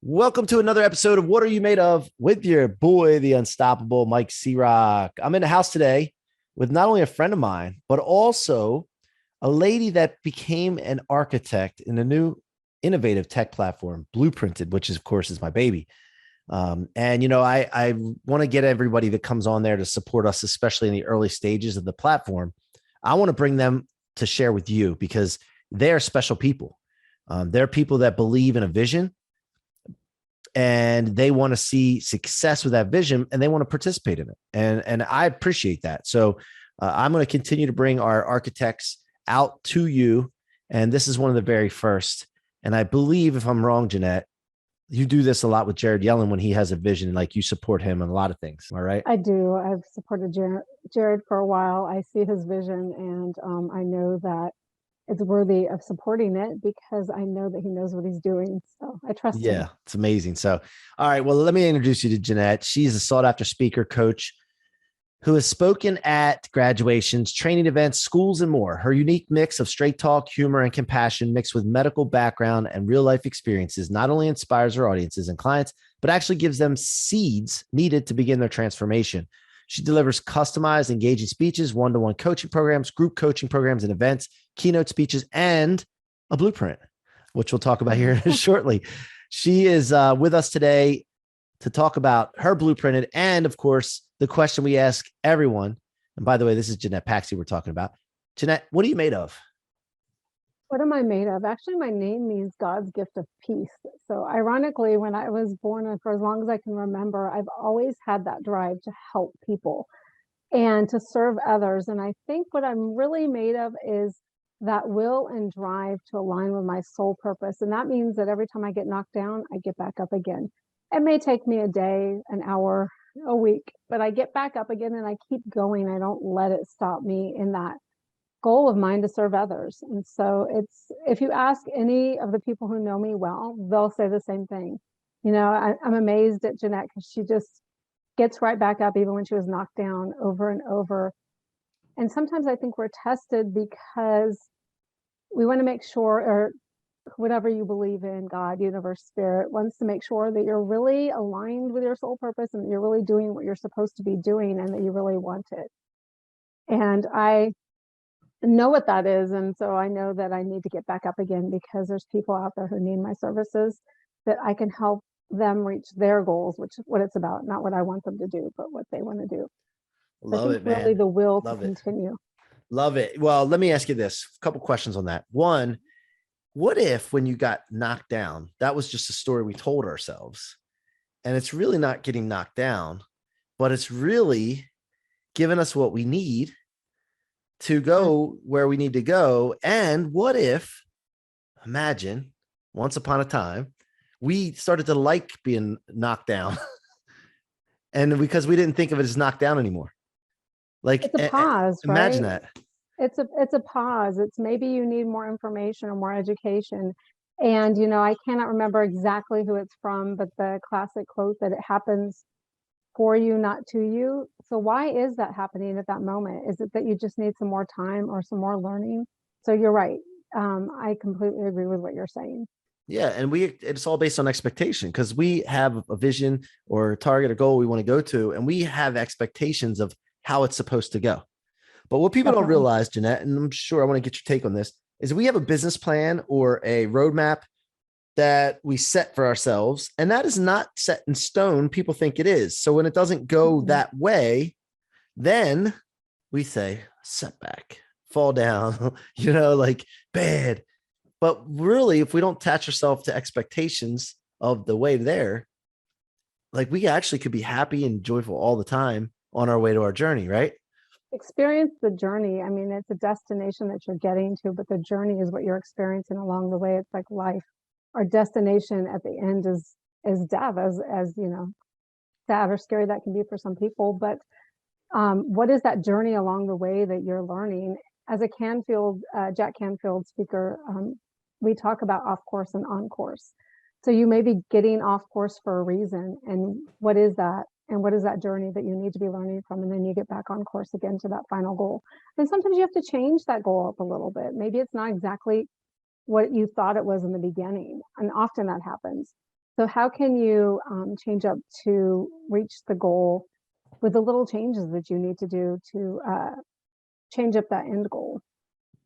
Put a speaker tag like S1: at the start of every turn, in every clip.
S1: Welcome to another episode of What Are You Made Of with your boy, the unstoppable Mike C-Roc. I'm in the house today with not only a friend of mine, but also a lady that became an architect in a new innovative tech platform, Blueprinted, which is, of course, is my baby. I want to get everybody that comes on there to support us, especially in the early stages of the platform. I want to bring them to share with you because they're special people. They're people that believe in a vision and they want to see success with that vision and they want to participate in it. And I appreciate that. So I'm going to continue to bring our architects out to you. And this is one of the very first. And I believe, if I'm wrong, Jeannette, you do this a lot with Jared Yellen when he has a vision, like you support him in a lot of things. All right.
S2: I do. I've supported Jared for a while. I see his vision and I know that it's worthy of supporting it because I know that he knows what he's doing. So I trust him.
S1: Yeah, it's amazing. So, all right. Well, let me introduce you to Jeannette. She's a sought after speaker, coach who has spoken at graduations, training events, schools, and more. Her unique mix of straight talk, humor, and compassion mixed with medical background and real life experiences not only inspires her audiences and clients, but actually gives them seeds needed to begin their transformation. She delivers customized, engaging speeches, one-to-one coaching programs, group coaching programs and events, keynote speeches, and a blueprint, which we'll talk about here shortly. She is with us today to talk about her blueprinted and, of course, the question we ask everyone. And by the way, this is Jeannette Paxia we're talking about. Jeannette, what are you made of?
S2: What am I made of? Actually, my name means God's gift of peace. So ironically, when I was born and for as long as I can remember, I've always had that drive to help people and to serve others. And I think what I'm really made of is that will and drive to align with my soul purpose. And that means that every time I get knocked down, I get back up again. It may take me a day, an hour, a week, but I get back up again and I keep going. I don't let it stop me in that goal of mine to serve others. And so if you ask any of the people who know me well, they'll say the same thing. I'm amazed at Jeannette because she just gets right back up even when she was knocked down over and over. And sometimes I think we're tested because we want to make sure, or whatever you believe in, God, universe, spirit, wants to make sure that you're really aligned with your soul purpose and that you're really doing what you're supposed to be doing and that you really want it. And I know what that is. And so I know that I need to get back up again because there's people out there who need my services, that I can help them reach their goals, which is what it's about, not what I want them to do, but what they want to do.
S1: Love it,
S2: really
S1: man.
S2: the will
S1: Love
S2: to continue.
S1: Love it. Well, let me ask you this, a couple questions on that. One, what if when you got knocked down, that was just a story we told ourselves and it's really not getting knocked down, but it's really giving us what we need to go where we need to go. And what if, imagine, once upon a time, we started to like being knocked down and because we didn't think of it as knocked down anymore. Like
S2: it's a pause,
S1: imagine
S2: right?
S1: that.
S2: It's a pause. It's maybe you need more information or more education. And, I cannot remember exactly who it's from, but the classic quote that it happens for you, not to you. So why is that happening at that moment? Is it that you just need some more time or some more learning? So you're right. I completely agree with what you're saying.
S1: Yeah. And it's all based on expectation because we have a vision or a target or goal we want to go to, and we have expectations of how it's supposed to go. But what people don't realize, Jeannette, and I'm sure I want to get your take on this, is we have a business plan or a roadmap that we set for ourselves, and that is not set in stone. People think it is. So when it doesn't go that way, then we say setback, fall down, like bad. But really, if we don't attach ourselves to expectations of the way there, like we actually could be happy and joyful all the time on our way to our journey, right?
S2: Experience the journey. I mean, it's a destination that you're getting to, but the journey is what you're experiencing along the way. It's like life. Our destination at the end is death, as sad or scary that can be for some people. But what is that journey along the way that you're learning? As a Jack Canfield speaker, we talk about off course and on course. So you may be getting off course for a reason, and what is that? And what is that journey that you need to be learning from? And then you get back on course again to that final goal. And sometimes you have to change that goal up a little bit. Maybe it's not exactly what you thought it was in the beginning. And often that happens. So how can you change up to reach the goal with the little changes that you need to do to change up that end goal?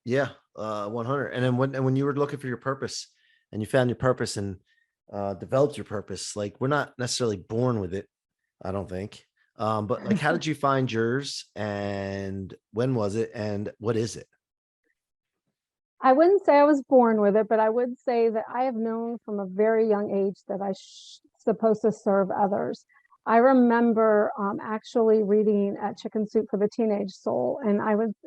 S1: Yeah, 100. And then when you were looking for your purpose and you found your purpose and developed your purpose, like we're not necessarily born with it, I don't think. But like, how did you find yours, and when was it, and what is it?
S2: I wouldn't say I was born with it, but I would say that I have known from a very young age that I supposed to serve others. I remember actually reading Chicken Soup for the Teenage Soul, and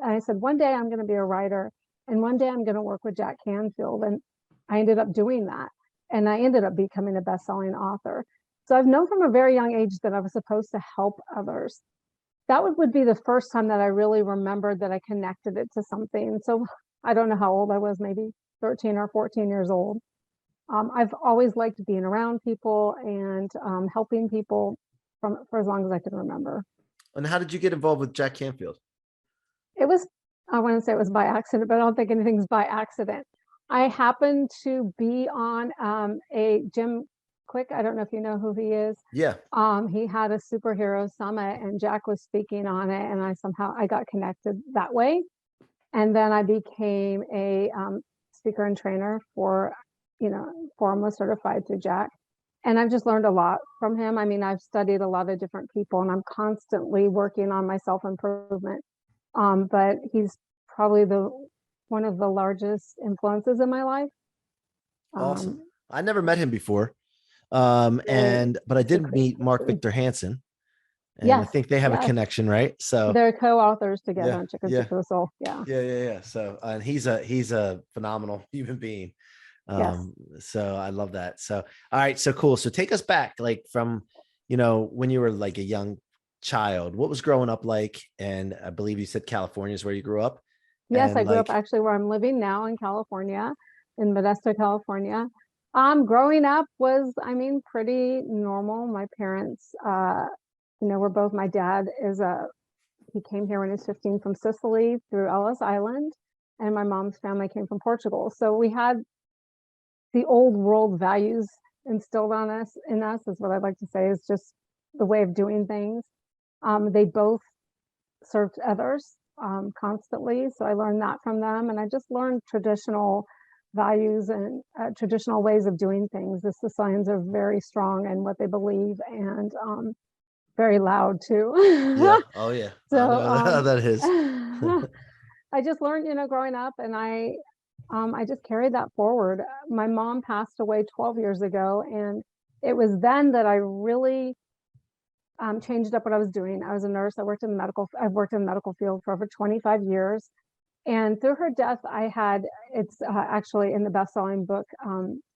S2: I said one day I'm going to be a writer, and one day I'm going to work with Jack Canfield, and I ended up doing that, and I ended up becoming a best-selling author. So I've known from a very young age that I was supposed to help others. That would be the first time that I really remembered that I connected it to something. So I don't know how old I was, maybe 13 or 14 years old. I've always liked being around people and helping people for as long as I can remember.
S1: And how did you get involved with Jack Canfield?
S2: It was, I want to say it was by accident, but I don't think anything's by accident. I happened to be on a Jim Quick. I don't know if you know who he is.
S1: Yeah.
S2: He had a superhero summit and Jack was speaking on it, and I got connected that way. And then I became a speaker and trainer for, Formal certified through Jack. And I've just learned a lot from him. I mean, I've studied a lot of different people and I'm constantly working on my self-improvement. But he's probably one of the largest influences in my life.
S1: Awesome. I never met him before. But I did meet Mark Victor Hansen. And I think they have a connection, right? So
S2: they're co-authors together on Chicken Soup for the Soul.
S1: Yeah. So and he's a phenomenal human being. So I love that. So all right, so cool. So take us back, like from when you were like a young child. What was growing up like? And I believe you said California is where you grew up.
S2: Yes, I grew up actually where I'm living now in California, in Modesto, California. Growing up was, pretty normal. My parents we're both, my dad he came here when he was 15 from Sicily through Ellis Island, and my mom's family came from Portugal. So we had the old world values instilled in us is what I'd like to say, is just the way of doing things. They both served others constantly. So I learned that from them, and I just learned traditional values and traditional ways of doing things. The Sicilians are very strong in what they believe, and very loud too.
S1: Yeah. Oh yeah.
S2: So
S1: that is.
S2: I just learned, growing up, and I just carried that forward. My mom passed away 12 years ago, and it was then that I really changed up what I was doing. I was a nurse. I've worked in the medical field for over 25 years. And through her death, it's actually in the best-selling book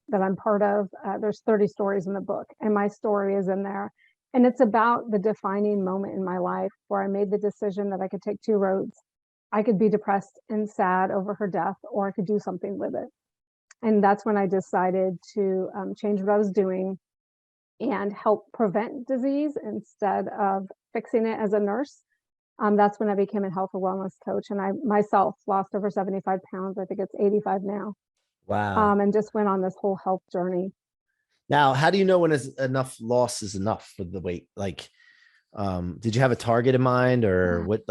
S2: that I'm part of. There's 30 stories in the book, and my story is in there. And it's about the defining moment in my life where I made the decision that I could take two roads. I could be depressed and sad over her death, or I could do something with it. And that's when I decided to change what I was doing and help prevent disease instead of fixing it as a nurse. That's when I became a health and wellness coach. And I myself lost over 75 pounds. I think it's 85 now.
S1: Wow.
S2: And just went on this whole health journey.
S1: Now, how do you know when enough loss is enough for the weight? Like, did you have a target in mind, or what,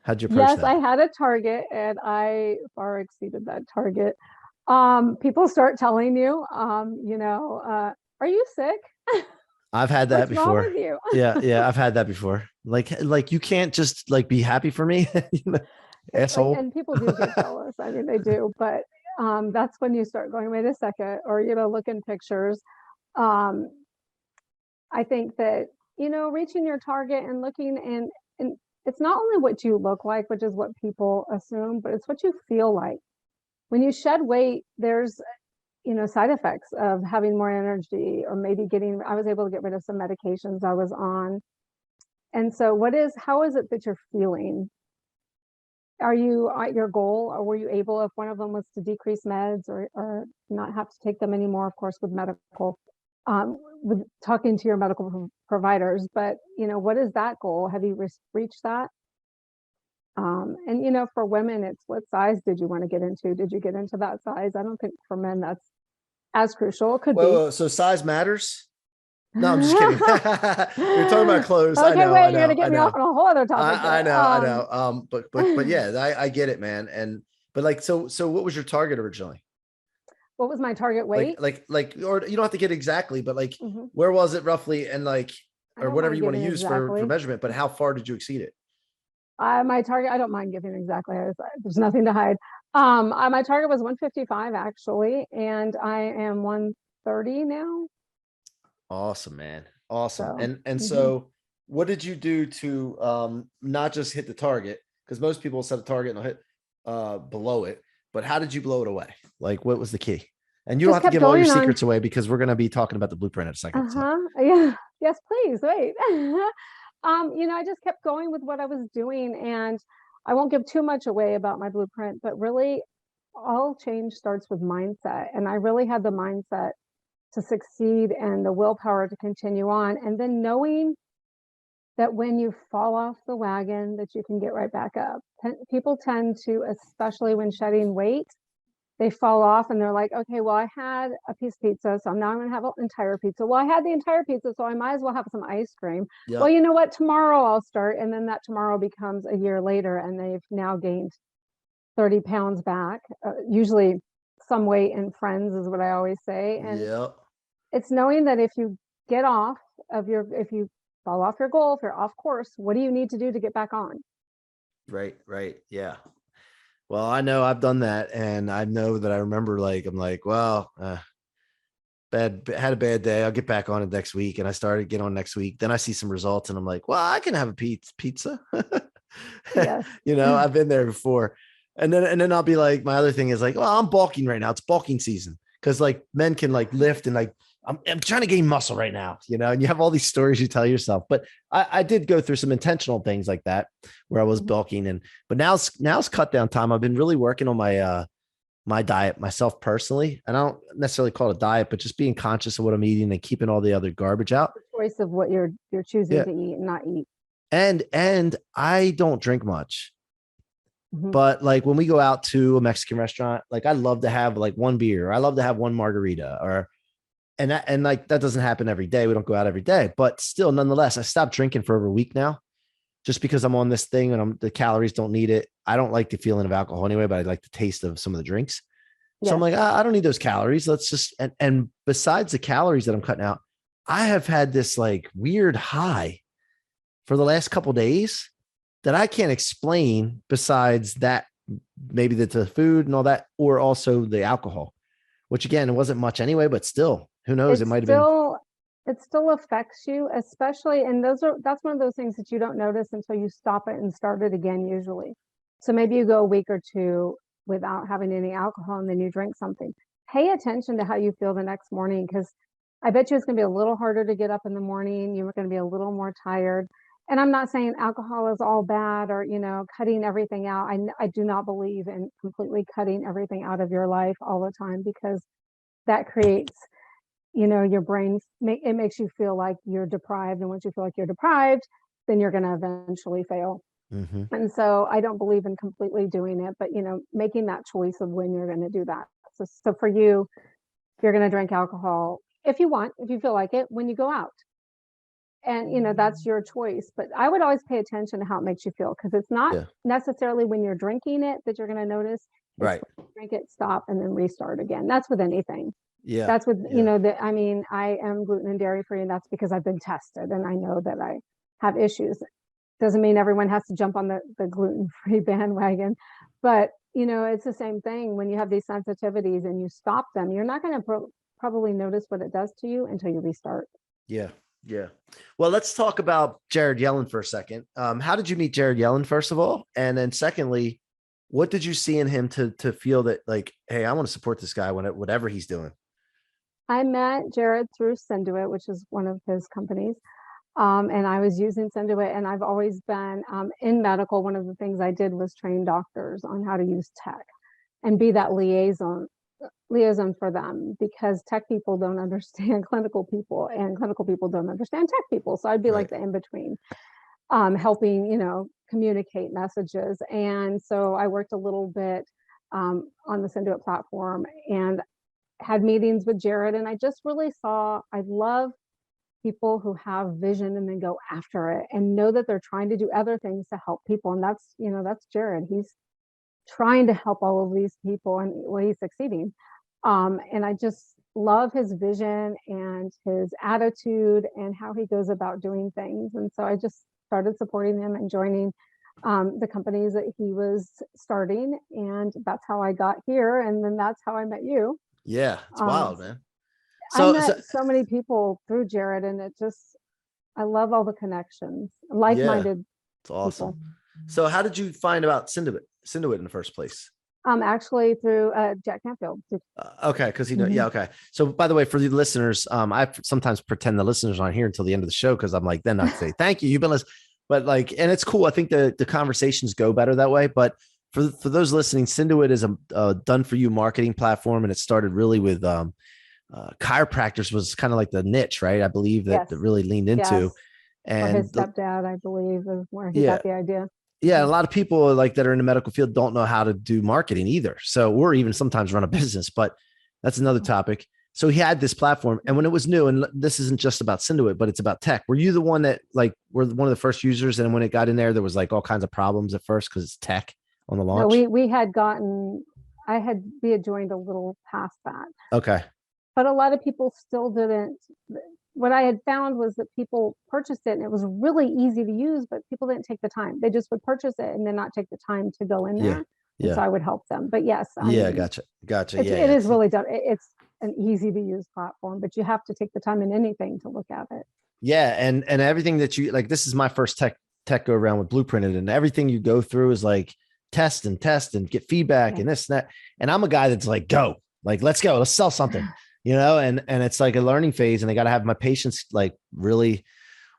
S1: how'd you approach that?
S2: Yes, I had a target, and I far exceeded that target. People start telling you, are you sick?
S1: I've had that
S2: What's
S1: before.
S2: wrong with you?
S1: Yeah, I've had that before. Like you can't just be happy for me, asshole.
S2: And people do get jealous. I mean, they do, but that's when you start going, wait a second, or look in pictures. I think that reaching your target and looking, and it's not only what you look like, which is what people assume, but it's what you feel like. When you shed weight, there's side effects of having more energy, or maybe I was able to get rid of some medications I was on. And so how is it that you're feeling? Are you at your goal, or were you able, if one of them was to decrease meds or not have to take them anymore, of course, with with talking to your medical providers, but what is that goal? Have you reached that? And for women, it's what size did you want to get into? Did you get into that size? I don't think for men as crucial. It could be.
S1: Whoa, so size matters? No, I'm just kidding. You're talking about clothes. I
S2: Okay,
S1: know,
S2: wait, you're gonna get me off on a whole other topic
S1: I
S2: there.
S1: know, I know. But yeah, I get it, man. But like, so what was your target originally?
S2: What was my target weight?
S1: Or you don't have to get exactly, but like,
S2: Mm-hmm.
S1: where was it roughly? And like,
S2: I
S1: or
S2: don't
S1: whatever
S2: mind
S1: you want to
S2: giving
S1: use
S2: exactly.
S1: for measurement, but how far did you exceed it?
S2: My target, I don't mind giving exactly. There's nothing to hide. My target was 155 actually, and I am 130 now.
S1: Awesome, man. Awesome.
S2: So,
S1: So what did you do to not just hit the target? Because most people set a target and they'll hit below it, but how did you blow it away? Like, what was the key? And you don't
S2: just
S1: have to
S2: kept
S1: give all your
S2: going on.
S1: secrets away because we're going to be talking about the blueprint in a second. So.
S2: Yeah. Yes, please. Wait. I just kept going with what I was doing, and I won't give too much away about my blueprint, but really all change starts with mindset. And I really had the mindset to succeed and the willpower to continue on. And then knowing that when you fall off the wagon, that you can get right back up. People tend to, especially when shedding weight, they fall off and they're like, okay, well, I had a piece of pizza, so now I'm going to have an entire pizza. Well, I had the entire pizza, so I might as well have some ice cream.
S1: Yep.
S2: Well, you know what? Tomorrow I'll start. And then that tomorrow becomes a year later, and they've now gained 30 pounds back. Usually some weight in friends is what I always say. And
S1: Yep.
S2: it's knowing that if you if you fall off your goal, if you're off course, what do you need to do to get back on?
S1: Right. Yeah. Well, I know I've done that, and I know that I remember, like, I'm like, well, had a bad day. I'll get back on it next week. And I started getting on next week. Then I see some results and I'm like, well, I can have a pizza.
S2: Yes.
S1: I've been there before. And then I'll be like, my other thing is like, well, I'm bulking right now. It's bulking season. Cause like men can like lift and like, I'm trying to gain muscle right now, and you have all these stories you tell yourself, but I did go through some intentional things like that where I was bulking but now it's cut down time. I've been really working on my diet myself personally. And I don't necessarily call it a diet, but just being conscious of what I'm eating and keeping all the other garbage out.
S2: The choice of what you're choosing to eat and not eat.
S1: And I don't drink much. But like when we go out to a Mexican restaurant, like I love to have like one beer, or I love to have one margarita, and like that doesn't happen every day. We don't go out every day, but still, nonetheless, I stopped drinking for over a week now, just because I'm on this thing and the calories don't need it. I don't like the feeling of alcohol anyway, but I like the taste of some of the drinks. So I'm like, I don't need those calories. Let's just, and besides the calories that I'm cutting out, I have had this like weird high for the last couple of days that I can't explain, besides that, maybe the food and all that, or also the alcohol, which again, it wasn't much anyway, but still, who knows? It might have been.
S2: It still affects you, especially, and that's one of those things that you don't notice until you stop it and start it again, usually. So maybe you go a week or two without having any alcohol, and then you drink something. Pay attention to how you feel the next morning, because I bet you it's going to be a little harder to get up in the morning. You're going to be a little more tired. And I'm not saying alcohol is all bad, or, cutting everything out. I do not believe in completely cutting everything out of your life all the time, because that creates, your brain, it makes you feel like you're deprived. And once you feel like you're deprived, then you're going to eventually fail. And so I don't believe in completely doing it, but, making that choice of when you're going to do that. So for you, you're going to drink alcohol if you want, if you feel like it, when you go out. And, that's your choice. But I would always pay attention to how it makes you feel, because it's not necessarily when you're drinking it that you're going to notice.
S1: Right.
S2: Drink it, stop, and then restart again. That's with anything.
S1: Yeah.
S2: That's with, I am gluten and dairy free, and that's because I've been tested and I know that I have issues. Doesn't mean everyone has to jump on the gluten-free bandwagon, but it's the same thing. When you have these sensitivities and you stop them, you're not going to probably notice what it does to you until you restart.
S1: Yeah. Well, let's talk about Jared Yellen for a second. How did you meet Jared Yellen, first of all? And then secondly, what did you see in him to feel that like, hey, I want to support this guy whatever he's doing?
S2: I met Jared through Senduit, which is one of his companies. And I was using Senduit, and I've always been in medical. One of the things I did was train doctors on how to use tech and be that liaison for them, because tech people don't understand clinical people, and clinical people don't understand tech people. So I'd be like the in-between, helping, communicate messages. And so I worked a little bit on the Senduit platform, and had meetings with Jared, and I just really saw, I love people who have vision and then go after it and know that they're trying to do other things to help people. And that's, that's Jared. He's trying to help all of these people, and well, he's succeeding. And I just love his vision and his attitude and how he goes about doing things. And so I just started supporting him and joining the companies that he was starting. And that's how I got here. And then that's how I met you.
S1: Yeah, it's wild, man.
S2: I met so many people through Jared, and I love all the connections, like-minded.
S1: Yeah, it's awesome.
S2: People.
S1: So how did you find about Cinduit in the first place?
S2: Actually through Jack Canfield.
S1: Okay, because yeah, okay. So by the way, for the listeners, I sometimes pretend the listeners aren't here until the end of the show because I'm like, then I say thank you. You've been listening, but like, and it's cool. I think the conversations go better that way. But for those listening, Cinduit is a done for you marketing platform, and it started really with chiropractors was kind of like the niche, right? I believe that really leaned into.
S2: Yes. And his stepdad, I believe, is where he got the idea.
S1: Yeah, a lot of people like that are in the medical field don't know how to do marketing either. So, or even sometimes run a business, but that's another topic. So he had this platform, and when it was new, and this isn't just about Cinduit, but it's about tech. Were you the one that like were one of the first users? And when it got in there was like all kinds of problems at first because it's tech on the launch.
S2: No, we had joined a little past that.
S1: Okay.
S2: But a lot of people still didn't. What I had found was that people purchased it and it was really easy to use, but people didn't take the time. They just would purchase it and then not take the time to go in there. Yeah. So I would help them. But yes.
S1: Gotcha.
S2: It is really done. It's an easy to use platform, but you have to take the time in anything to look at it.
S1: Yeah. And everything that you like, this is my first tech go around with Blueprinted, and everything you go through is like test and get feedback and this and that. And I'm a guy that's like, go, like, let's go, let's sell something. And it's like a learning phase, and I got to have my patients like really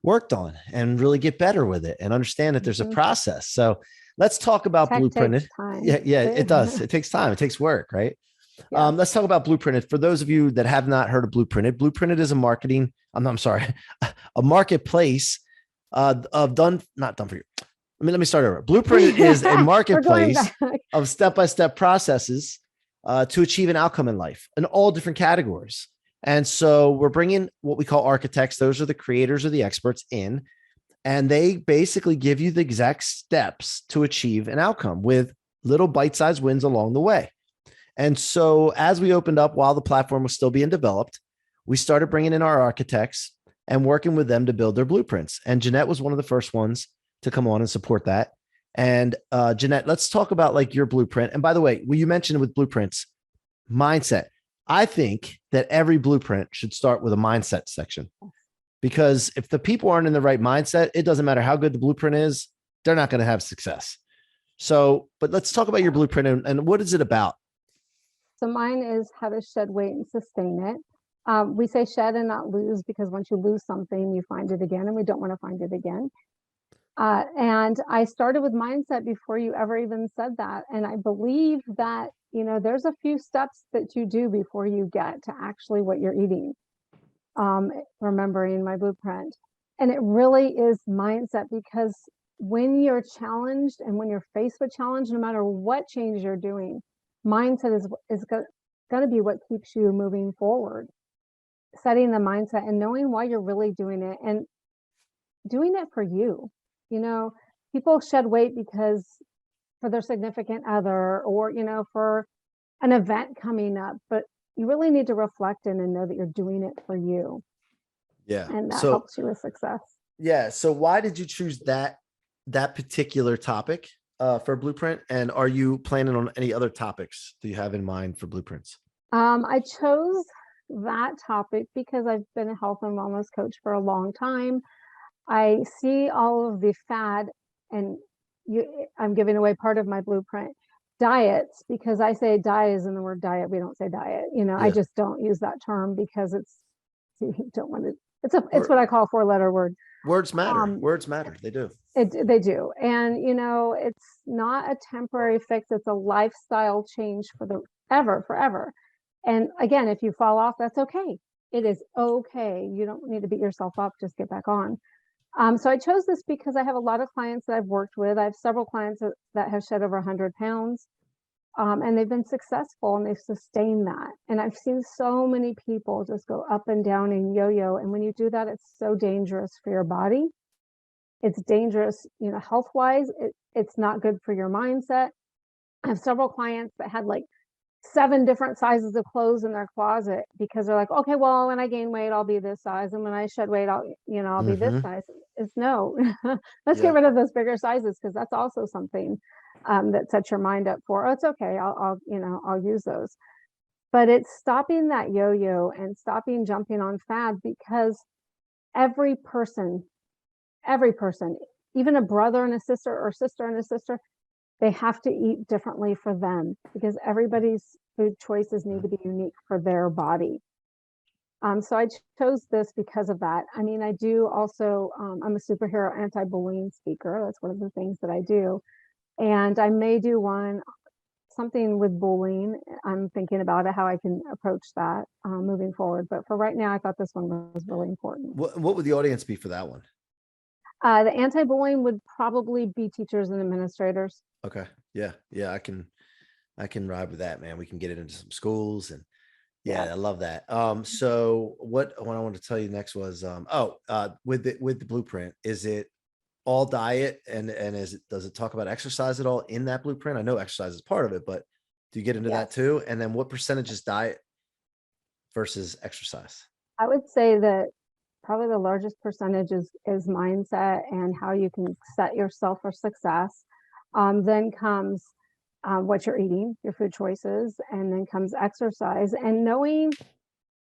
S1: worked on and really get better with it and understand that there's a process. So let's talk about Blueprinted. Yeah, it does. It takes time. It takes work, right? Yeah. Let's talk about Blueprinted. For those of you that have not heard of Blueprinted is a marketplace not done for you. Let me start over. Blueprinted is a marketplace of step-by-step processes to achieve an outcome in life in all different categories. And so we're bringing what we call architects. Those are the creators or the experts in, and they basically give you the exact steps to achieve an outcome with little bite-sized wins along the way. And so as we opened up while the platform was still being developed, we started bringing in our architects and working with them to build their blueprints. And Jeannette was one of the first ones to come on and support that. And Jeannette, let's talk about like your blueprint. And by the way, you mentioned with blueprints, mindset. I think that every blueprint should start with a mindset section, because if the people aren't in the right mindset, it doesn't matter how good the blueprint is, they're not going to have success. So, but let's talk about your blueprint and what is it about?
S2: So mine is how to shed weight and sustain it. We say shed and not lose, because once you lose something, you find it again, and we don't want to find it again. And I started with mindset before you ever even said that. And I believe that, there's a few steps that you do before you get to actually what you're eating. Remembering my blueprint. And it really is mindset, because when you're challenged and when you're faced with challenge, no matter what change you're doing, mindset is going to be what keeps you moving forward. Setting the mindset and knowing why you're really doing it and doing it for you. People shed weight because for their significant other or, for an event coming up, but you really need to reflect in and know that you're doing it for you.
S1: Yeah.
S2: And that helps you with success.
S1: Yeah. So why did you choose that particular topic for Blueprint? And are you planning on any other topics do you have in mind for blueprints? I
S2: chose that topic because I've been a health and wellness coach for a long time. I see all of the fad, and I'm giving away part of my blueprint, diets, because I say diet is in the word diet. We don't say diet. I just don't use that term because you don't want to. It's what I call a 4-letter word.
S1: Words matter. Words matter. They do.
S2: They do. And, it's not a temporary fix. It's a lifestyle change forever. And again, if you fall off, that's okay. It is okay. You don't need to beat yourself up. Just get back on. So I chose this because I have a lot of clients that I've worked with. I have several clients that have shed over 100 pounds. And they've been successful and they've sustained that. And I've seen so many people just go up and down and yo-yo. And when you do that, it's so dangerous for your body. It's dangerous, health-wise. It's not good for your mindset. I have several clients that had like 7 different sizes of clothes in their closet because they're like, okay, well, when I gain weight, I'll be this size. And when I shed weight, I'll be this size. It's no, let's get rid of those bigger sizes, because that's also something that sets your mind up for, oh, it's okay. I'll use those. But it's stopping that yo-yo and stopping jumping on fads, because every person, even a brother and a sister or sister and a sister, they have to eat differently for them, because everybody's food choices need to be unique for their body. So I chose this because of that. I mean, I do also, I'm a superhero anti-bullying speaker. That's one of the things that I do. And I may do something with bullying. I'm thinking about it, how I can approach that moving forward. But for right now, I thought this one was really important.
S1: What would the audience be for that one?
S2: The anti-bullying would probably be teachers and administrators.
S1: Okay. Yeah. I can ride with that, man. We can get it into some schools, and I love that. So what I wanted to tell you next was, with the Blueprint, is it all diet, and does it talk about exercise at all in that Blueprint? I know exercise is part of it, but do you get into that too? And then what percentage is diet versus exercise?
S2: I would say that probably the largest percentage is mindset and how you can set yourself for success. Then comes what you're eating, your food choices, and then comes exercise, and knowing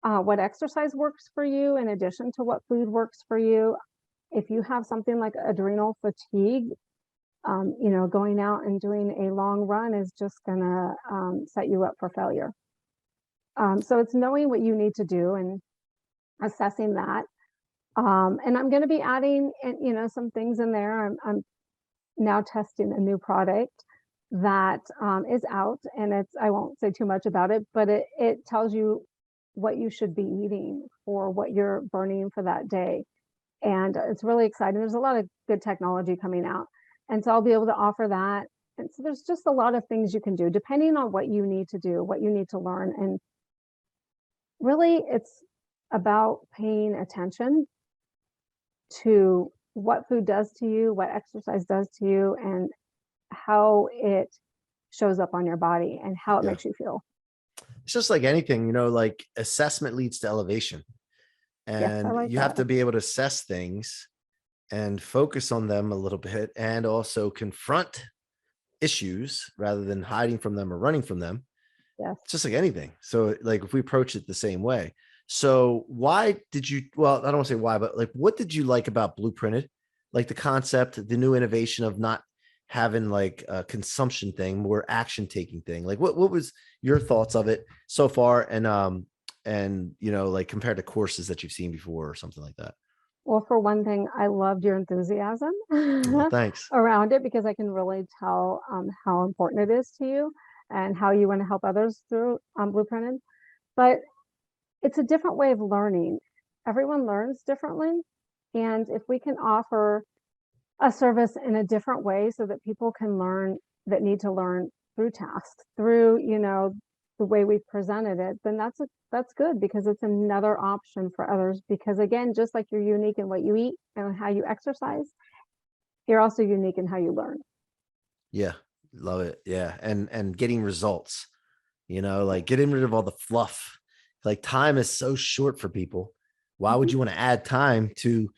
S2: what exercise works for you in addition to what food works for you. If you have something like adrenal fatigue, going out and doing a long run is just gonna set you up for failure. So it's knowing what you need to do and assessing that. And I'm going to be adding, some things in there. I'm now testing a new product that is out, and I won't say too much about it, but it tells you what you should be eating for what you're burning for that day. And it's really exciting. There's a lot of good technology coming out. And so I'll be able to offer that. And so there's just a lot of things you can do depending on what you need to do, what you need to learn. And really, it's about paying attention to what food does to you, what exercise does to you, and how it shows up on your body and how it makes you feel.
S1: It's just like anything, like assessment leads to elevation. And you have to be able to assess things and focus on them a little bit, and also confront issues rather than hiding from them or running from them.
S2: Yes.
S1: It's just like anything. So like if we approach it the same way. So why did you, well, I don't want to say why, but like, what did you like about Blueprinted? Like the concept, the new innovation of not having like a consumption thing, more action taking thing. Like what was your thoughts of it so far? And like compared to courses that you've seen before or something like that?
S2: Well, for one thing, I loved your enthusiasm
S1: Thanks.
S2: around it, because I can really tell how important it is to you and how you want to help others through Blueprinted. But it's a different way of learning. Everyone learns differently. And if we can offer a service in a different way so that people can learn, that need to learn through tasks, through, the way we've presented it, then that's good, because it's another option for others. Because again, just like you're unique in what you eat and how you exercise, you're also unique in how you learn.
S1: Yeah. Love it. Yeah. And getting results, like getting rid of all the fluff. Like time is so short for people. Why would you want to add time to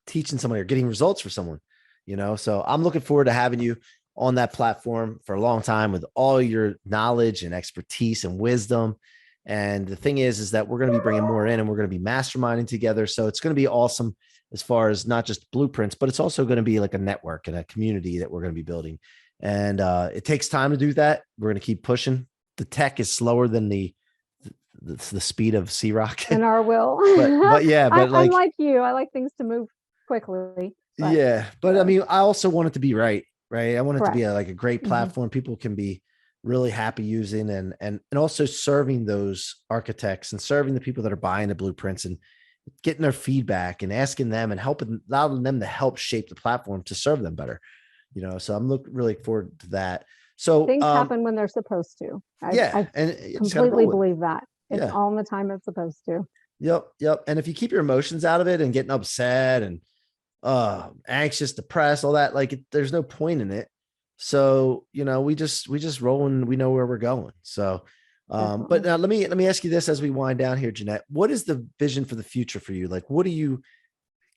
S1: teaching somebody or getting results for someone? So I'm looking forward to having you on that platform for a long time with all your knowledge and expertise and wisdom. And the thing is that we're going to be bringing more in, and we're going to be masterminding together. So it's going to be awesome as far as not just blueprints, but it's also going to be like a network and a community that we're going to be building. And it takes time to do that. We're going to keep pushing. The tech is slower than the speed of C-Roc.
S2: And our will.
S1: but yeah, but
S2: I'm like you. I like things to move quickly.
S1: But I mean, I also want it to be right. I want it to be like a great platform people can be really happy using, and also serving those architects and serving the people that are buying the blueprints and getting their feedback and asking them and allowing them to help shape the platform to serve them better. So I'm really forward to that. So,
S2: Things happen when they're supposed to. I
S1: and you just gotta
S2: completely
S1: roll with it.
S2: believe that. It's
S1: Yeah.
S2: all in the time it's supposed to.
S1: Yep. Yep. And if you keep your emotions out of it and getting upset and anxious, depressed, all that, like there's no point in it. So, we just roll and we know where we're going. So, but
S2: Definitely.
S1: now let me ask you this as we wind down here, Jeannette. What is the vision for the future for you? Like, what do you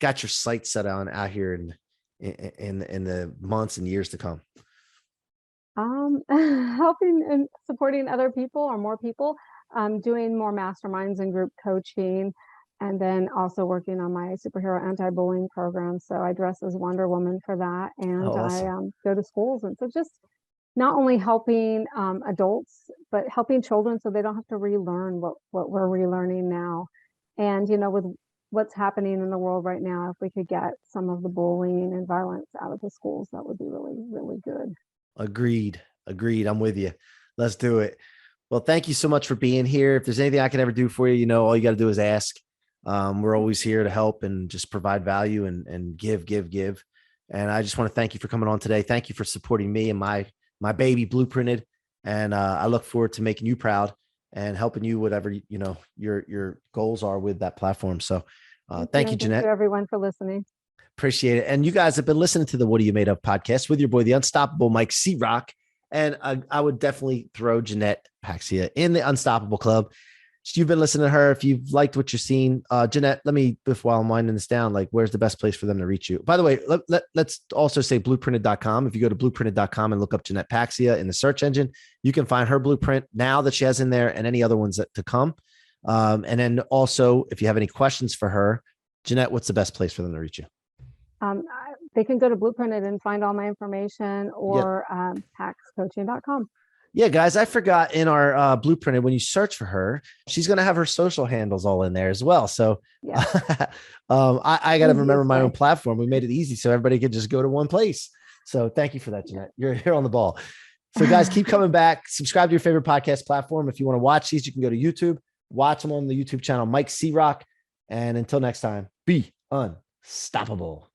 S1: got your sights set on out here in the months and years to come?
S2: Helping and supporting other people or more people, doing more masterminds and group coaching, and then also working on my superhero anti-bullying program. So I dress as Wonder Woman for that, and
S1: Oh,
S2: I
S1: awesome.
S2: go to schools, and so just not only helping adults, but helping children so they don't have to relearn what we're relearning now. And with what's happening in the world right now, if we could get some of the bullying and violence out of the schools, that would be really, really good.
S1: Agreed. Agreed. I'm with you. Let's do it. Well, thank you so much for being here. If there's anything I can ever do for you, all you got to do is ask. We're always here to help and just provide value and give, give, give. And I just want to thank you for coming on today. Thank you for supporting me and my baby Blueprinted. And I look forward to making you proud and helping you whatever your goals are with that platform. So thank you,
S2: And thank you
S1: Jeannette.
S2: everyone for listening.
S1: Appreciate it. And you guys have been listening to the What Are You Made Of podcast with your boy, the unstoppable Mike C-Roc. And I would definitely throw Jeannette Paxia in the Unstoppable Club. You've been listening to her. If you've liked what you're seeing, Jeannette, let me, while I'm winding this down, like, where's the best place for them to reach you? By the way, let's also say blueprinted.com. If you go to blueprinted.com and look up Jeannette Paxia in the search engine, you can find her blueprint now that she has in there and any other ones to come. And then also, if you have any questions for her, Jeannette, what's the best place for them to reach you?
S2: They can go to Blueprinted and find all my information,
S1: Yep.
S2: or paxcoaching.com.
S1: Yeah, guys, I forgot in our Blueprinted, when you search for her, she's going to have her social handles all in there as well. So
S2: Yeah.
S1: I got to remember my own
S2: way.
S1: platform. We made it easy so everybody could just go to one place. So thank you for that, Jeannette. You're on the ball. So guys, keep coming back. Subscribe to your favorite podcast platform. If you want to watch these, you can go to YouTube, watch them on the YouTube channel, Mike C-Roc. And until next time, be unstoppable.